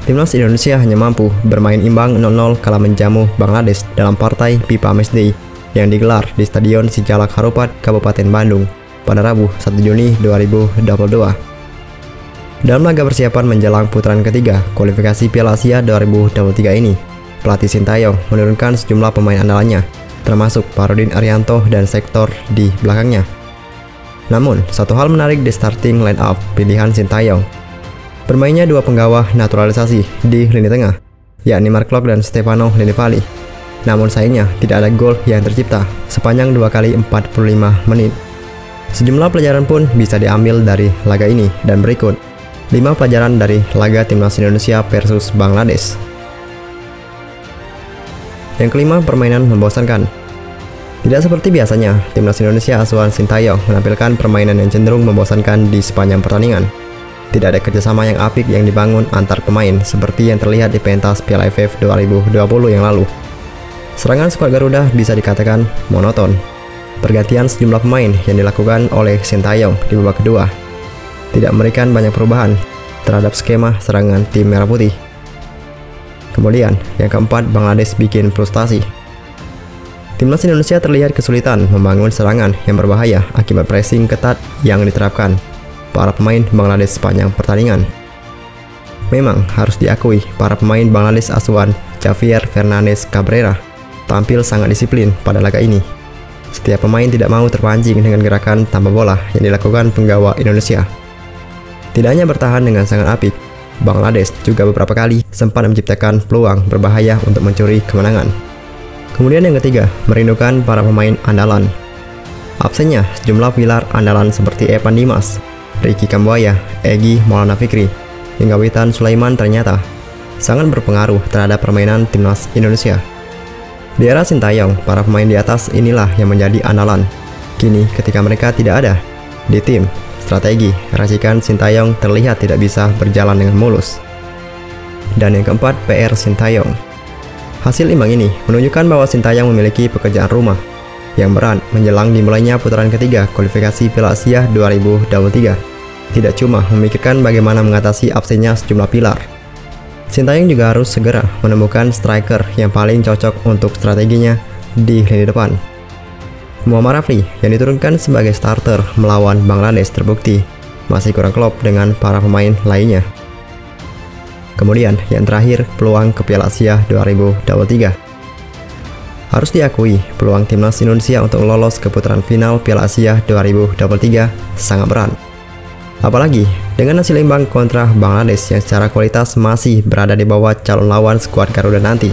Timnas Indonesia hanya mampu bermain imbang 0-0 kala menjamu Bangladesh dalam partai FIFA Matchday yang digelar di Stadion Sijalak Harupat, Kabupaten Bandung pada Rabu 1 Juni 2022. Dalam laga persiapan menjelang putaran ketiga kualifikasi Piala Asia 2023 ini, pelatih Sintayong menurunkan sejumlah pemain andalannya, termasuk Parudin Arianto dan sektor di belakangnya. Namun, satu hal menarik di starting line up pilihan Sintayong. Bermainnya dua penggawa naturalisasi di lini tengah, yakni Mark Klok dan Stefano Lillivali. Namun sayangnya tidak ada gol yang tercipta sepanjang 2 kali 45 menit. Sejumlah pelajaran pun bisa diambil dari laga ini dan berikut 5 pelajaran dari laga Timnas Indonesia versus Bangladesh. Yang kelima, permainan membosankan. Tidak seperti biasanya, Timnas Indonesia asuhan Sintayong menampilkan permainan yang cenderung membosankan di sepanjang pertandingan. Tidak ada kerjasama yang apik yang dibangun antar pemain seperti yang terlihat di pentas Piala AFF 2020 yang lalu. Serangan skuad Garuda bisa dikatakan monoton. Pergantian sejumlah pemain yang dilakukan oleh Sintayong di babak kedua tidak memberikan banyak perubahan terhadap skema serangan tim Merah Putih. Kemudian, yang keempat, Bangladesh bikin frustasi. Timnas Indonesia terlihat kesulitan membangun serangan yang berbahaya akibat pressing ketat yang diterapkan para pemain Bangladesh sepanjang pertandingan. Memang harus diakui, para pemain Bangladesh asuhan Javier Fernandez Cabrera tampil sangat disiplin pada laga ini. Setiap pemain tidak mau terpancing dengan gerakan tanpa bola yang dilakukan penggawa Indonesia. Tidak hanya bertahan dengan sangat apik, Bangladesh juga beberapa kali sempat menciptakan peluang berbahaya untuk mencuri kemenangan. Kemudian yang ketiga, merindukan para pemain andalan. Absennya sejumlah pilar andalan seperti Evan Dimas, Ricky Kambuaya, Egy Maulana Fikri, hingga Witan Sulaiman ternyata sangat berpengaruh terhadap permainan Timnas Indonesia. Di era Sintayong, para pemain di atas inilah yang menjadi andalan. Kini ketika mereka tidak ada di tim, strategi racikan Sintayong terlihat tidak bisa berjalan dengan mulus. Dan yang keempat, PR Sintayong. Hasil imbang ini menunjukkan bahwa Sintayong memiliki pekerjaan rumah yang berat menjelang dimulainya putaran ketiga kualifikasi Piala Asia 2023. Tidak cuma memikirkan bagaimana mengatasi absennya sejumlah pilar, Sintayong juga harus segera menemukan striker yang paling cocok untuk strateginya di lini depan. Muhammad Rafli yang diturunkan sebagai starter melawan Bangladesh terbukti masih kurang klop dengan para pemain lainnya. Kemudian yang terakhir, peluang ke Piala Asia 2023. Harus diakui, peluang Timnas Indonesia untuk lolos ke putaran final Piala Asia 2023 sangat berat. Apalagi dengan hasil imbang kontra Bangladesh yang secara kualitas masih berada di bawah calon lawan skuad Garuda nanti.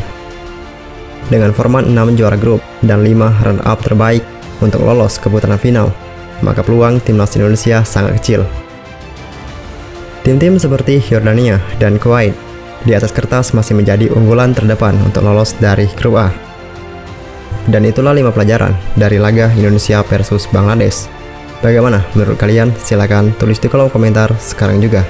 Dengan format 6 juara grup dan 5 runner-up terbaik untuk lolos ke putaran final, maka peluang Timnas Indonesia sangat kecil. Tim-tim seperti Yordania dan Kuwait di atas kertas masih menjadi unggulan terdepan untuk lolos dari grup A. Dan itulah 5 pelajaran dari laga Indonesia versus Bangladesh. Bagaimana menurut kalian? Silahkan tulis di kolom komentar sekarang juga.